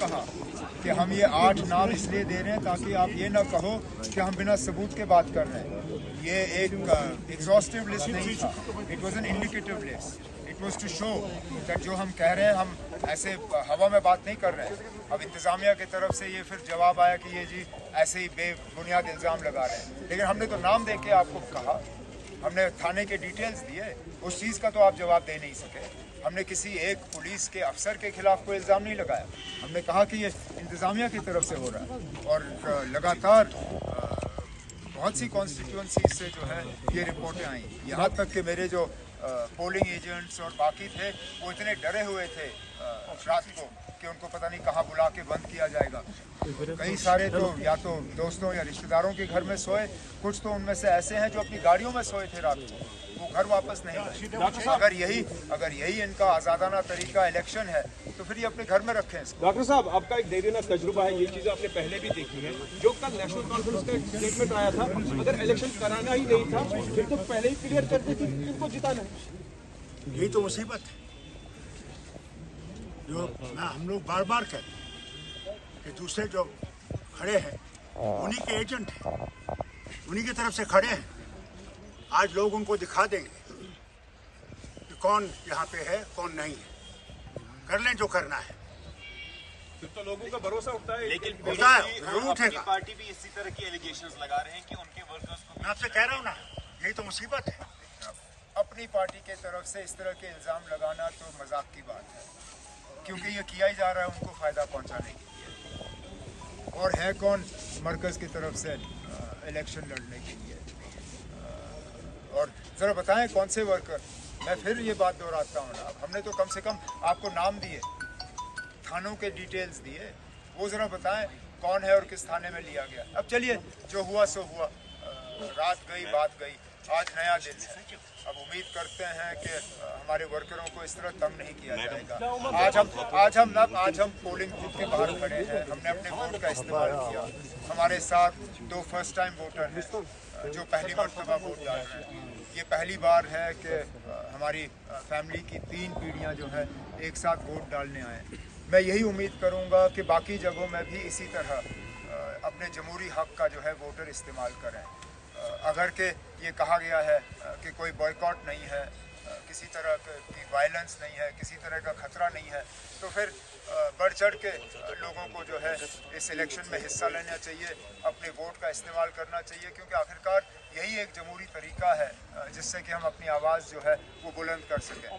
कहा कि हम ये 8 नाम इसलिए दे रहे हैं ताकि आप ये ना कहो कि हम बिना सबूत के बात कर रहे हैं। ये एक एग्जॉस्टिव लिस्ट नहीं था, it was an indicative list. It was to show that जो हम कह रहे हैं हम ऐसे हवा में बात नहीं कर रहे हैं। अब इंतज़ामिया की तरफ से ये फिर जवाब आया कि ये जी ऐसे ही बेबुनियाद इल्ज़ाम लगा रहे हैं, लेकिन हमने तो नाम दे के आपको कहा, हमने थाने के डिटेल्स दिए, उस चीज़ का तो आप जवाब दे नहीं सके। हमने किसी एक पुलिस के अफसर के खिलाफ कोई इल्ज़ाम नहीं लगाया, हमने कहा कि ये इंतज़ामिया की तरफ से हो रहा है। और लगातार बहुत सी कॉन्स्टिट्यूंसी से जो है ये रिपोर्टें आई, यहाँ तक कि मेरे जो पोलिंग एजेंट्स और बाकी थे वो इतने डरे हुए थे रात को कि उनको पता नहीं कहाँ बुला के बंद किया जाएगा। कई सारे तो या तो दोस्तों या रिश्तेदारों के घर में सोए, कुछ तो उनमें से ऐसे हैं जो अपनी गाड़ियों में सोए थे रात को, वो घर वापस नहीं गए। अगर यही इनका आज़ादाना तरीका इलेक्शन है तो फिर ये अपने घर में रखें इसको। डॉक्टर साहब, आपका एक देरीना तजुर्बा है, ये चीज़ें आपने पहले भी देखी है। जो कल नेशनल कॉन्फ्रेंस का एक स्टेटमेंट आया था, अगर इलेक्शन कराना ही नहीं था फिर तो पहले ही क्लियर कर दी थी किनको जिताना है। यही तो मुसीबत है जो हम लोग बार बार कहते हैं कि दूसरे जो खड़े हैं उन्हीं के एजेंट हैं, उन्हीं की तरफ से खड़े हैं। आज लोग उनको दिखा देंगे कि कौन यहाँ पे है कौन नहीं है, कर लें जो करना है। फिर तो लोगों का भरोसा उठता है, लेकिन होता है जरूर उठेगा। पार्टी भी इसी तरह की एलिगेशंस लगा रहे हैं कि उनके वर्कर्स को। मैं आपसे कह रहा हूँ ना, यही तो मुसीबत है। अपनी पार्टी के तरफ से इस तरह के इल्ज़ाम लगाना तो मजाक की बात है, क्योंकि ये किया ही जा रहा है उनको फ़ायदा पहुंचाने के लिए। और है कौन मरकज़ की तरफ से इलेक्शन लड़ने के लिए? और ज़रा बताएं कौन से वर्कर? मैं फिर ये बात दोहराता हूँ ना, हमने तो कम से कम आपको नाम दिए, थानों के डिटेल्स दिए, वो ज़रा बताएं कौन है और किस थाने में लिया गया। अब चलिए, जो हुआ सो हुआ, रात गई बात गई, आज नया दिन है। अब उम्मीद करते हैं कि हमारे वर्करों को इस तरह तंग नहीं किया जाएगा। आज हम पोलिंग बूथ के बाहर खड़े हैं, हमने अपने वोट का इस्तेमाल किया। हमारे साथ 2 फर्स्ट टाइम वोटर हैं जो पहली मरतबा वोट डाल रहे हैं। ये पहली बार है कि हमारी फैमिली की 3 पीढ़ियाँ जो है एक साथ वोट डालने आए। मैं यही उम्मीद करूँगा कि बाकी जगहों में भी इसी तरह अपने जमहूरी हक़ का जो है वोटर इस्तेमाल करें। अगर के ये कहा गया है कि कोई बॉयकॉट नहीं है, किसी तरह की वायलेंस नहीं है, किसी तरह का खतरा नहीं है, तो फिर बढ़ चढ़ के लोगों को जो है इस इलेक्शन में हिस्सा लेना चाहिए, अपने वोट का इस्तेमाल करना चाहिए, क्योंकि आखिरकार यही एक जमहूरी तरीका है जिससे कि हम अपनी आवाज़ जो है वो बुलंद कर सकें।